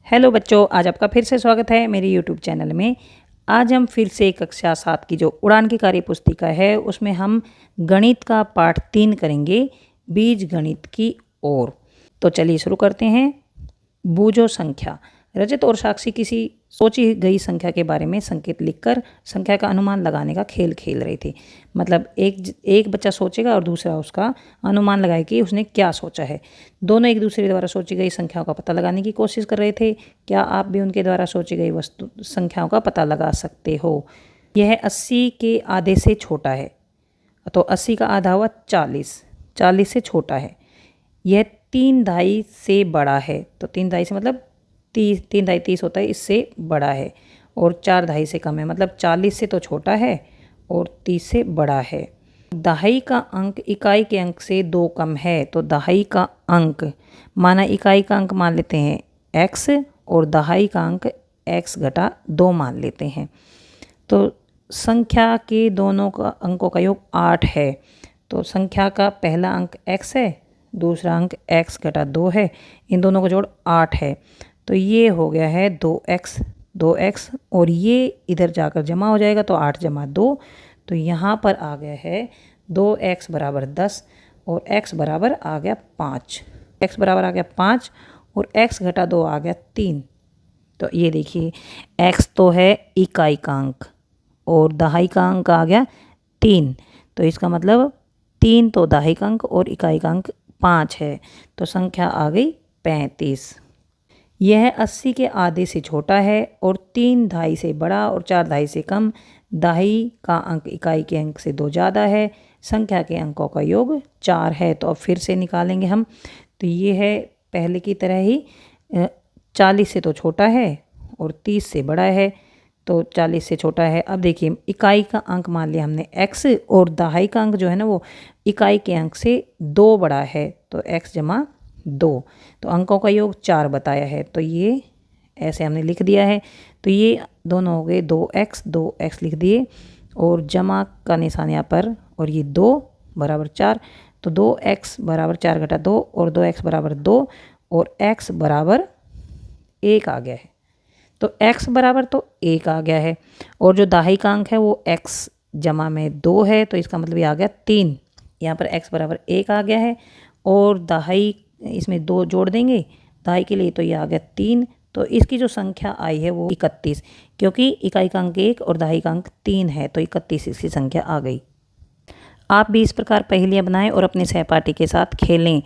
Hello बच्चों, आज आपका फिर से स्वागत है मेरे यूट्यूब चैनल में। आज हम फिर से कक्षा 7 की जो उड़ान की कार्य पुस्तिका है उसमें हम गणित का पाठ 3 करेंगे, बीज गणित की ओर। तो चलिए शुरू करते हैं। बूझो संख्या। रजत और साक्षी किसी सोची गई संख्या के बारे में संकेत लिखकर संख्या का अनुमान लगाने का खेल खेल रहे थे। मतलब एक बच्चा सोचेगा और दूसरा उसका अनुमान लगाए कि उसने क्या सोचा है। दोनों एक दूसरे द्वारा सोची गई संख्याओं का पता लगाने की कोशिश कर रहे थे। क्या आप भी उनके द्वारा सोची गई वस्तु संख्याओं का पता लगा सकते हो। यह 80 के आधे से छोटा है, तो 80 का आधा हुआ 40, 40 से छोटा है। यह 3/2 से बड़ा है, तो 3/2 से मतलब 30, 3/2 30 होता है, इससे बड़ा है। और 4/2 से कम है, मतलब 40 से तो छोटा है और 30 से बड़ा है। दहाई का अंक इकाई के अंक से 2 कम है, तो दहाई का अंक माना इकाई का अंक मान लेते हैं x और दहाई का अंक x घटा 2 मान लेते हैं। तो संख्या के दोनों का अंकों का योग 8 है। तो संख्या का पहला अंक x है, दूसरा अंक x घटा 2 है, इन दोनों का जोड़ 8 है। तो ये हो गया है 2x और ये इधर जाकर जमा हो जाएगा, तो 8 जमा 2, तो यहाँ पर आ गया है 2x बराबर 10 और x बराबर आ गया 5। x बराबर आ गया 5 और x घटा 2 आ गया 3। तो ये देखिए x तो है इकाई का अंक और दहाई का अंक आ गया 3, तो इसका मतलब 3 तो दहाई का अंक और इकाई का अंक 5 है, तो संख्या आ गई 35। यह 80 के आधे से छोटा है और 3/2 से बड़ा और 4/2 से कम। दहाई का अंक इकाई के अंक से 2 ज़्यादा है। संख्या के अंकों का योग 4 है। तो अब फिर से निकालेंगे हम। तो ये है पहले की तरह ही 40 से तो छोटा है और 30 से बड़ा है, तो 40 से छोटा है। अब देखिए इकाई का अंक मान लिया हमने x और दहाई का अंक जो है ना वो इकाई के अंक से 2 बड़ा है, तो x जमा 2, तो अंकों का योग 4 बताया है, तो ये ऐसे हमने लिख दिया है। तो ये दोनों हो गए 2x लिख दिए और जमा का निशान यहाँ पर, और ये 2 बराबर 4, तो 2x बराबर 4 घटा 2 और 2x बराबर 2 और x बराबर 1 आ गया है। तो x बराबर तो 1 आ गया है और जो दहाई का अंक है वो x जमा में 2 है, तो इसका मतलब ये आ गया 3। यहाँ पर x बराबर 1 आ गया है और दहाई इसमें 2 जोड़ देंगे दहाई के लिए, तो ये आ गया 3। तो इसकी जो संख्या आई है वो 31, क्योंकि इकाई का अंक 1 और दहाई का अंक 3 है, तो 31 इसकी संख्या आ गई। आप भी इस प्रकार पहेलियाँ बनाएं और अपने सहपाठी के साथ खेलें।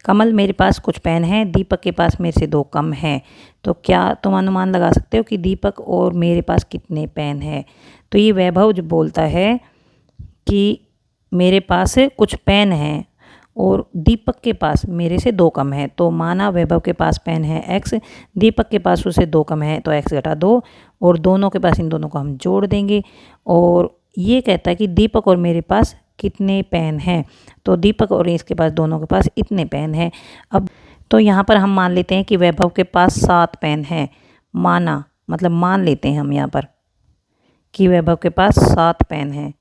कमल, मेरे पास कुछ पेन हैं, दीपक के पास मेरे से 2 कम हैं। तो क्या तुम अनुमान लगा सकते हो कि दीपक और मेरे पास कितने पेन हैं? तो ये वैभव जो बोलता है कि मेरे पास कुछ पेन हैं और दीपक के पास मेरे से 2 कम है। तो माना वैभव के पास पेन है x, दीपक के पास उससे 2 कम है, तो x घटा 2, और दोनों के पास इन दोनों को हम जोड़ देंगे। और ये कहता है कि दीपक और मेरे पास कितने पेन हैं, तो दीपक और इसके पास दोनों के पास इतने पेन हैं। अब तो यहाँ पर हम मान लेते हैं कि वैभव के पास 7 पेन हैं। माना मतलब मान लेते हैं हम यहाँ पर कि वैभव के पास 7 पेन हैं,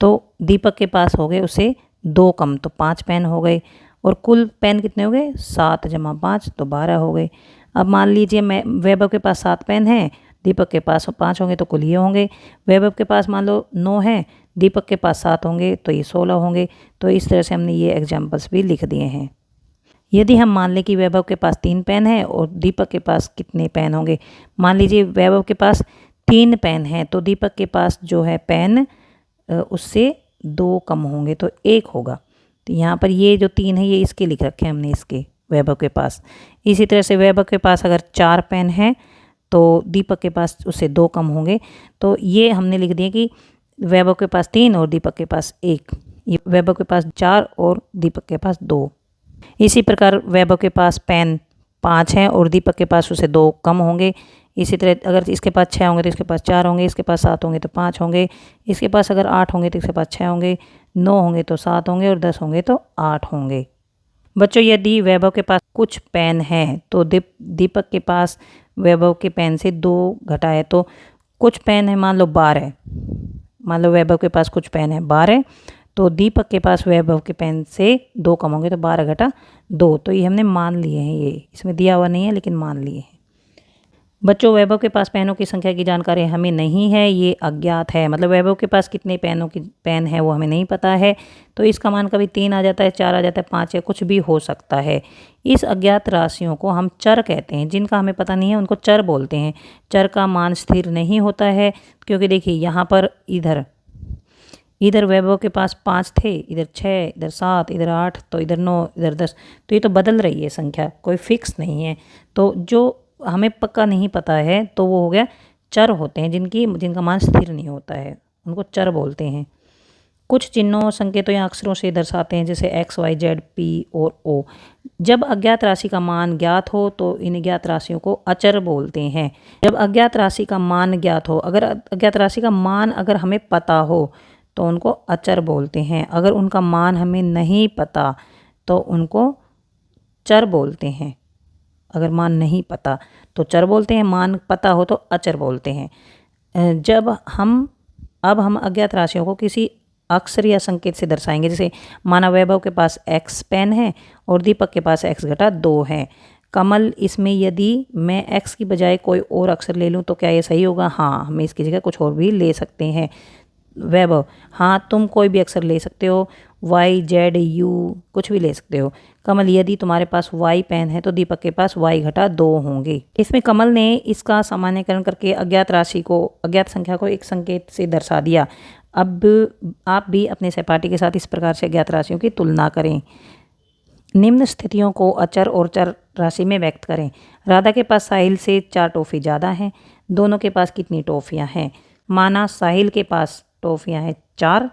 तो दीपक के पास हो गए उसे 2 कम, तो 5 पेन हो गए। और कुल पेन कितने हो गए? 7 जमा 5, तो 12 हो गए। अब मान लीजिए मैं वैभव के पास 7 पेन हैं, दीपक के पास 5 होंगे, तो कुल ये होंगे। वैभव के पास मान लो 9 हैं, दीपक के पास 7 होंगे, तो ये 16 होंगे। तो इस तरह से हमने ये एग्जाम्पल्स भी लिख दिए हैं। यदि हम मान लें कि वैभव के पास 3 पेन है और दीपक के पास कितने पेन होंगे? मान लीजिए वैभव के पास 3 पेन हैं, तो दीपक के पास जो है पेन उससे 2 कम होंगे, तो 1 होगा। तो यहाँ पर ये जो 3 है ये इसके लिख रखे हैं हमने, इसके वैभव के पास। इसी तरह से वैभव के पास अगर 4 पेन हैं तो दीपक के पास उससे 2 कम होंगे, तो ये हमने लिख दिया कि वैभव के पास 3 और दीपक के पास 1, ये वैभव के पास 4 और दीपक के पास 2। इसी प्रकार वैभव के पास पेन 5 हैं और दीपक के पास उससे 2 कम होंगे। इसी तरह अगर इसके पास 6 होंगे तो इसके पास 4 होंगे, इसके पास 7 होंगे तो 5 होंगे, इसके पास अगर 8 होंगे तो इसके पास 6 होंगे, 9 होंगे तो 7 होंगे और 10 होंगे तो 8 होंगे। बच्चों, यदि वैभव के पास कुछ पेन हैं तो दीपक के पास वैभव के पेन से 2 घटा है, तो कुछ पेन है मान लो 12, मान लो वैभव के पास कुछ पेन है 12, तो दीपक के पास वैभव के पेन से 2 कम होंगे, तो 12 घटा 2। तो ये हमने मान लिए हैं, ये इसमें दिया हुआ नहीं है लेकिन मान लिए हैं। बच्चों, वैभव के पास पेनों की संख्या की जानकारी हमें नहीं है, ये अज्ञात है। मतलब वैभव के पास कितने पेन है वो हमें नहीं पता है। तो इसका मान कभी 3 आ जाता है, 4 आ जाता है, 5 या कुछ भी हो सकता है। इस अज्ञात राशियों को हम चर कहते हैं। जिनका हमें पता नहीं है उनको चर बोलते हैं। चर का मान स्थिर नहीं होता है, क्योंकि देखिए यहाँ पर इधर वैभव के पास 5 थे, इधर 6, इधर 7, इधर 8, तो इधर 9, इधर 10। तो ये तो बदल रही है संख्या, कोई फिक्स नहीं है। तो जो हमें पक्का नहीं पता है तो वो हो गया चर होते हैं, जिनका मान स्थिर नहीं होता है, उनको चर बोलते हैं। कुछ चिन्हों, संकेतों या अक्षरों से दर्शाते हैं, जैसे एक्स, वाई, जेड, पी और ओ। जब अज्ञात राशि का मान ज्ञात हो तो इन ज्ञात राशियों को अचर बोलते हैं। जब अज्ञात राशि का मान ज्ञात हो, अगर अज्ञात राशि का मान अगर हमें पता हो तो उनको अचर बोलते हैं। अगर उनका मान हमें नहीं पता तो उनको चर बोलते हैं। अगर मान नहीं पता तो चर बोलते हैं, मान पता हो तो अचर बोलते हैं। अब हम अज्ञात राशियों को किसी अक्षर या संकेत से दर्शाएंगे। जैसे माना वैभव के पास एक्स पेन है और दीपक के पास एक्स घटा 2 है। कमल, इसमें यदि मैं एक्स की बजाय कोई और अक्षर ले लूँ तो क्या ये सही होगा? हाँ, हम इसकी जगह कुछ और भी ले सकते हैं। वैभव, हाँ तुम कोई भी अक्षर ले सकते हो, वाई, जेड, यू, कुछ भी ले सकते हो। कमल, यदि तुम्हारे पास वाई पेन है तो दीपक के पास वाई घटा 2 होंगे। इसमें कमल ने इसका सामान्यकरण करके अज्ञात संख्या को एक संकेत से दर्शा दिया। अब आप भी अपने सहपाठी के साथ इस प्रकार से अज्ञात राशियों की तुलना करें। निम्न स्थितियों को अचर और चर राशि में व्यक्त करें। राधा के पास साहिल से 4 टॉफ़ी ज़्यादा हैं। दोनों के पास कितनी टॉफ़ियाँ हैं? माना साहिल के पास टॉफ़ियाँ हैं 4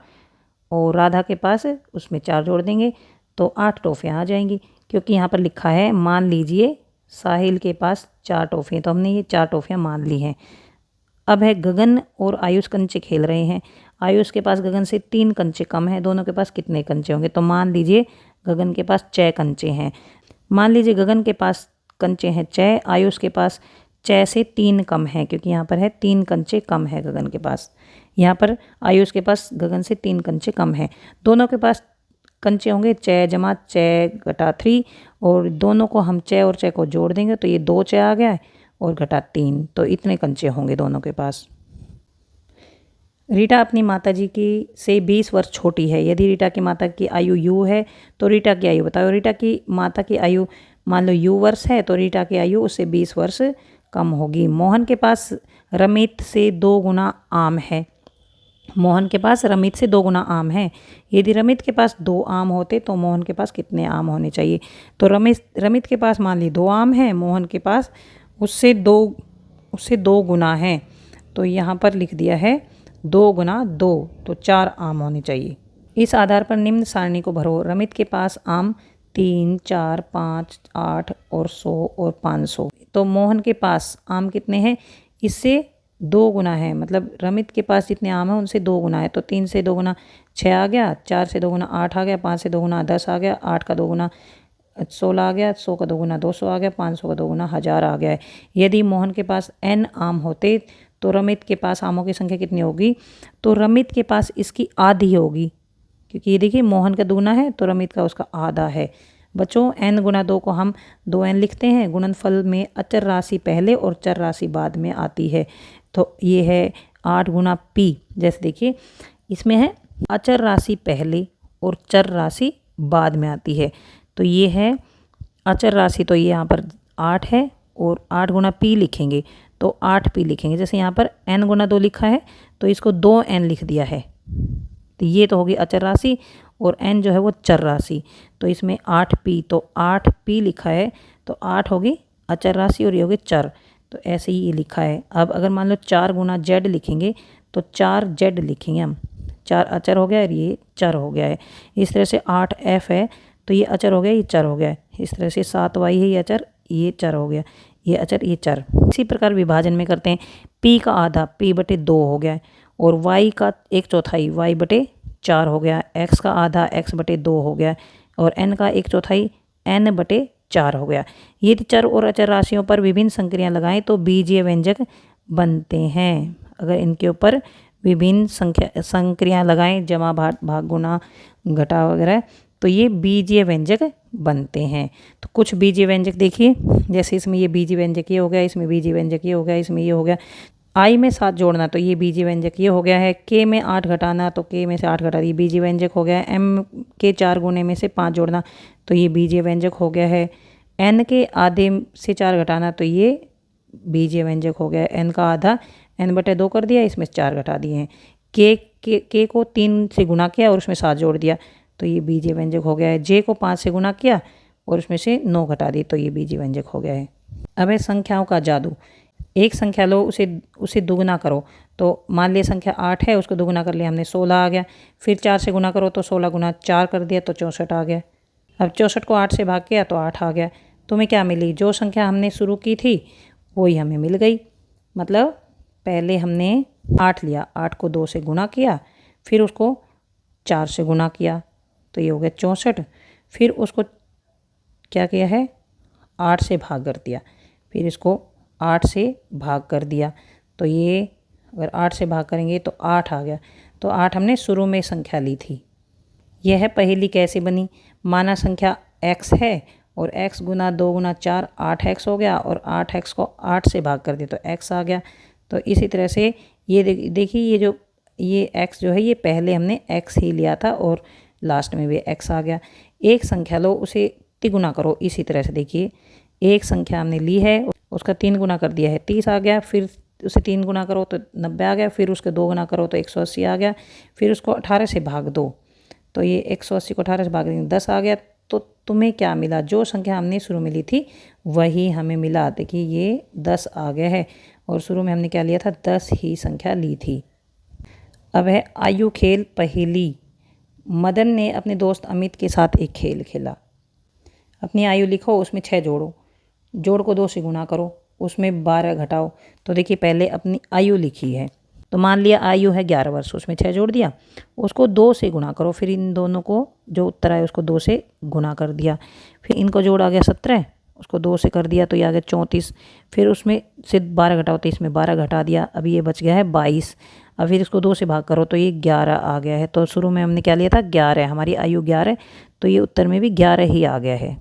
और राधा के पास उसमें 4 जोड़ देंगे तो 8 टॉफ़ियाँ आ जाएंगी। क्योंकि यहाँ पर लिखा है, मान लीजिए साहिल के पास 4 टॉफ़ियाँ, तो हमने ये 4 टॉफ़ियाँ मान ली हैं। अब है गगन और आयुष कंचे खेल रहे हैं। आयुष के पास गगन से 3 कंचे कम है। दोनों के पास कितने कंचे होंगे? तो मान लीजिए गगन के पास 6 कंचे हैं। मान लीजिए गगन के पास कंचे हैं 6, आयुष के पास 6 से 3 कम है, क्योंकि यहाँ पर है 3 कंचे कम है गगन के पास। यहाँ पर आयुष के पास गगन से 3 कंचे कम है। दोनों के पास कंचे होंगे 6 जमा 6 घटा 3, और दोनों को हम 6 और 6 को जोड़ देंगे तो ये 2 6 आ गया है और घटा 3, तो इतने कंचे होंगे दोनों के पास। रीटा अपनी माताजी की से 20 वर्ष छोटी है। यदि रीटा की माता की आयु यू है तो रीटा की आयु बताओ। रीटा की माता की आयु मान लो यू वर्ष है तो रीटा की आयु उससे 20 वर्ष कम होगी। मोहन के पास रमित से 2 गुना आम है। मोहन के पास रमित से 2 गुना आम है। यदि रमित के पास 2 आम होते तो मोहन के पास कितने आम होने चाहिए? तो रमित के पास मान ली 2 आम है, मोहन के पास उससे 2 गुना है, तो यहाँ पर लिख दिया है 2 गुना 2, तो 4 आम होने चाहिए। इस आधार पर निम्न सारणी को भरो। रमित के पास आम 3, 4, 5, 8 और 100 और 500। तो मोहन के पास आम कितने हैं? इससे 2 गुना है, मतलब रमित के पास जितने आम हैं उनसे 2 गुना है। तो 3 से 2 गुना 6 आ गया, 4 से 2 गुना 8 आ गया, 5 से 2 गुना 10 आ गया, 8 का 2 गुना 16 आ गया, 100 का 2 गुना 200 आ गया, 500 का 2 गुना 1000 आ गया है। यदि मोहन के पास n आम होते तो रमित के पास आमों की संख्या कितनी होगी? तो रमित के पास इसकी आधी होगी, क्योंकि ये देखिए मोहन का 2 गुना है तो रमित का उसका आधा है। बच्चों, n गुना 2 को हम 2n लिखते हैं। गुणनफल में अचर राशि पहले और चर राशि बाद में आती है। तो ये है 8 गुना p। जैसे देखिए इसमें है अचर राशि पहले और चर राशि बाद में आती है। तो ये है अचर राशि, तो ये यहाँ पर 8 है और 8 गुना p लिखेंगे तो 8p लिखेंगे। जैसे यहाँ पर n गुना 2 लिखा है तो इसको 2n लिख दिया है, तो ये तो होगी अचर राशि और n जो है वो चर राशि। तो इसमें 8p, तो 8p लिखा है तो 8 होगी अचर राशि और ये होगी चर, तो ऐसे ही ये लिखा है। अब अगर मान लो 4 गुना z लिखेंगे तो 4z लिखेंगे हम। 4 अचर हो गया और ये चर हो गया है। इस तरह से 8f है तो ये अचर हो गया, ये चर हो गया है। इस तरह से 7y है, ये अचर, ये चर हो गया, ये अचर, ये चर। इसी प्रकार विभाजन में करते हैं। p का आधा p/2 हो गया है और y का 1/4 y/4 हो गया, x का आधा x/2 हो गया और n का 1/4 n/4 हो गया। यदि चर और अचर राशियों पर विभिन्न संक्रियाएं लगाएं तो बीजीय व्यंजक बनते हैं। अगर इनके ऊपर विभिन्न संक्रियाएं लगाएं, जमा, भाग, गुणा, घटा वगैरह, तो ये बीजीय व्यंजक बनते हैं। तो कुछ बीजीय व्यंजक देखिए, जैसे इसमें ये बीजीय व्यंजक ये हो गया, इसमें बीजीय व्यंजक ये हो गया, इसमें ये हो गया। आई में 7 जोड़ना तो ये बीजीय व्यंजक ये हो गया है। के में 8 घटाना तो के में से 8 घटा, ये बीजीय व्यंजक हो गया है। एम के 4 गुने में से 5 जोड़ना तो ये बीजीय व्यंजक हो गया है। एन के आधे से 4 घटाना तो ये बीजीय व्यंजक हो गया है। एन का आधा n/2 कर दिया, इसमें 4 घटा दिए हैं। के को 3 से गुना किया और उसमें 7 जोड़ दिया तो ये बीजीय व्यंजक हो गया है। जे को 5 से गुना किया और उसमें से 9 घटा दी तो ये बीजीय व्यंजक हो गया है। अब है संख्याओं का जादू। एक संख्या लो, उसे दुगुना करो। तो मान लिया संख्या 8 है, उसको दुगुना कर लिया हमने, 16 आ गया। फिर 4 से गुना करो तो 16 गुना 4 कर दिया तो 64 आ गया। अब 64 को 8 से भाग किया तो 8 आ गया। तुम्हें क्या मिली? जो संख्या हमने शुरू की थी वही हमें मिल गई। मतलब पहले हमने 8 लिया, 8 को 2 से गुना किया, फिर उसको 4 से गुना किया तो ये हो गया 64। फिर उसको क्या किया है? 8 से भाग कर दिया, फिर इसको 8 से भाग कर दिया तो ये अगर 8 से भाग करेंगे तो 8 आ गया। तो 8 हमने शुरू में संख्या ली थी। यह पहेली कैसे बनी? माना संख्या x है और x गुना 2 गुना 4 8x हो गया और 8x को 8 से भाग कर दिया तो x आ गया। तो इसी तरह से ये देखिए, ये x जो है ये पहले हमने x ही लिया था और लास्ट में भी x आ गया। एक संख्या लो, उसे तिगुना करो। इसी तरह से देखिए, एक संख्या हमने ली है, उसका 3 गुना कर दिया है, 30 आ गया। फिर उसे 3 गुना करो तो 90 आ गया। फिर उसके 2 गुना करो तो 180 आ गया। फिर उसको 18 से भाग दो तो ये 180 को 18 से भाग देंगे 10 आ गया। तो तुम्हें क्या मिला? जो संख्या हमने शुरू में ली थी वही हमें मिला। देखिए ये 10 आ गया है और शुरू में हमने क्या लिया था? 10 ही संख्या ली थी। अब है आयु खेल पहेली। मदन ने अपने दोस्त अमित के साथ एक खेल खेला। अपनी आयु लिखो, उसमें 6 जोड़ो, जोड़ को 2 से गुना करो, उसमें 12 घटाओ। तो देखिए पहले अपनी आयु लिखी है, तो मान लिया आयु है 11 वर्ष, उसमें 6 जोड़ दिया, उसको 2 से गुना करो। फिर इन दोनों को जो उत्तर आए उसको 2 से गुना कर दिया। फिर इनको जोड़ आ गया 17, उसको 2 से कर दिया तो ये आ गया 34। फिर उसमें से 12 घटाओ तो इसमें 12 घटा दिया, अभी ये बच गया है 22। अब फिर इसको 2 से भाग करो तो ये 11 आ गया है। तो शुरू में हमने क्या लिया था? 11, हमारी आयु 11, तो ये उत्तर में भी 11 ही आ गया है।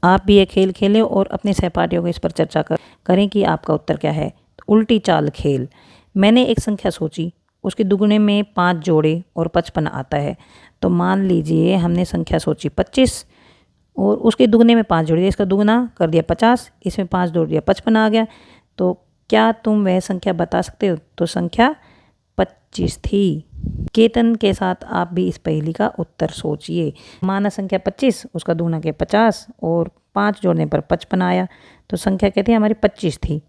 आप भी ये खेल खेलें और अपने सहपाठियों को इस पर चर्चा करें कि आपका उत्तर क्या है। उल्टी चाल खेल। मैंने एक संख्या सोची, उसके दुगुने में 5 जोड़े और 55 आता है। तो मान लीजिए हमने संख्या सोची 25 और उसके दुगने में 5 जोड़ दिया, इसका दुगना कर दिया 50, इसमें 5 जोड़ दिया 55 आ गया। तो क्या तुम वह संख्या बता सकते हो? तो संख्या 25 थी। केतन के साथ आप भी इस पहेली का उत्तर सोचिए। माना संख्या 25, उसका दुगना किया 50 और 5 जोड़ने पर 55 आया, तो संख्या कहते हैं हमारी 25 थी।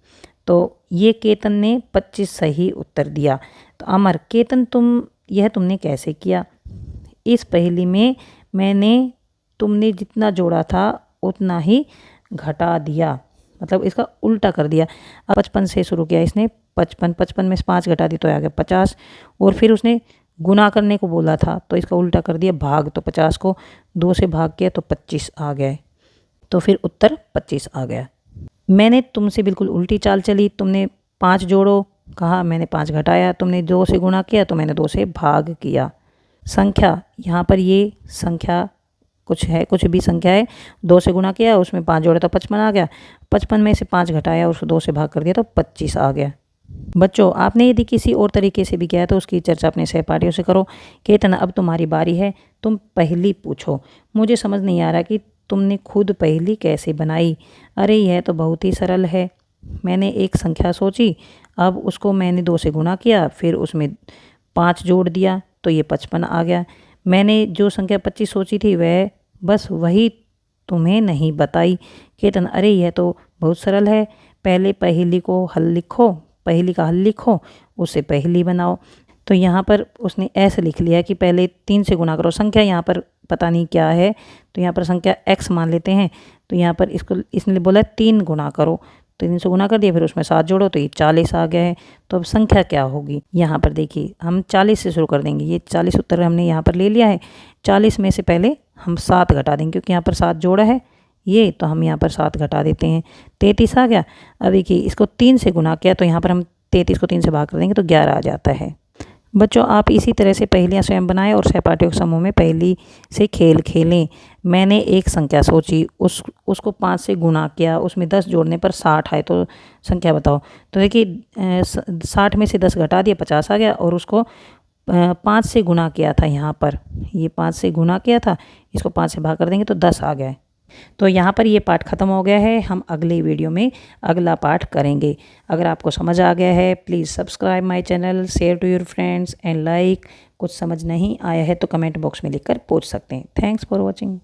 तो ये केतन ने 25 सही उत्तर दिया। तो अमर, केतन तुमने कैसे किया? इस पहेली में मैंने तुमने जितना जोड़ा था उतना ही घटा दिया, मतलब इसका उल्टा कर दिया। अब 55 से शुरू किया इसने, 55 में से 5 घटा दी तो आ गया 50। और फिर उसने गुना करने को बोला था तो इसका उल्टा कर दिया, भाग। तो 50 को 2 से भाग किया तो 25 आ गए, तो फिर उत्तर 25 आ गया। मैंने तुमसे बिल्कुल उल्टी चाल चली। तुमने 5 जोड़ो कहा, मैंने 5 घटाया। तुमने 2 से गुना किया तो मैंने 2 से भाग किया। संख्या, यहाँ पर ये संख्या कुछ भी संख्या है, 2 से गुना किया, उसमें 5 जोड़े तो 55 आ गया। 55 में से 5 घटाया, उसको 2 से भाग कर दिया तो 25 आ गया। बच्चों, आपने यदि किसी और तरीके से भी किया तो उसकी चर्चा अपने सहपाठियों से करो। केतन, अब तुम्हारी बारी है, तुम पहेली पूछो। मुझे समझ नहीं आ रहा कि तुमने खुद पहेली कैसे बनाई। अरे यह तो बहुत ही सरल है। मैंने एक संख्या सोची, अब उसको मैंने 2 से गुना किया, फिर उसमें 5 जोड़ दिया तो ये 55 आ गया। मैंने जो संख्या 25 सोची थी वह बस वही तुम्हें नहीं बताई। केतन, अरे यह तो बहुत सरल है। पहले पहेली का हल लिखो, उससे पहेली बनाओ। तो यहाँ पर उसने ऐसे लिख लिया कि पहले 3 से गुना करो। संख्या यहाँ पर पता नहीं क्या है, तो यहाँ पर संख्या x मान लेते हैं। तो यहाँ पर इसने बोला 3 गुना करो, तो 3 से गुना कर दिया, फिर उसमें 7 जोड़ो तो ये 40 आ गया है। तो अब संख्या क्या होगी? यहाँ पर देखिए हम 40 से शुरू कर देंगे। ये 40 उत्तर हमने यहाँ पर ले लिया है। 40 में से पहले हम 7 घटा देंगे, क्योंकि यहाँ पर 7 जोड़ा है ये, तो हम यहाँ पर 7 घटा देते हैं, 33 आ गया। अब देखिए इसको 3 से गुना किया तो यहाँ पर हम 33 को 3 से भाग कर देंगे तो 11 आ जाता है। बच्चों आप इसी तरह से पहेलियाँ स्वयं बनाएं और सहपाठियों के समूह में पहेली से खेल खेलें। मैंने एक संख्या सोची, उसको 5 से गुणा किया, उसमें 10 जोड़ने पर 60 आए, तो संख्या बताओ। तो देखिए 60 में से 10 घटा दिया, 50 आ गया, और उसको 5 से गुणा किया था। यहाँ पर ये 5 से गुणा किया था, इसको 5 से भाग कर देंगे तो 10 आ गया। तो यहाँ पर ये पाठ ख़त्म हो गया है। हम अगली वीडियो में अगला पाठ करेंगे। अगर आपको समझ आ गया है please subscribe my channel, share to your friends and like. कुछ समझ नहीं आया है तो कमेंट बॉक्स में लिखकर पूछ सकते हैं। Thanks for watching.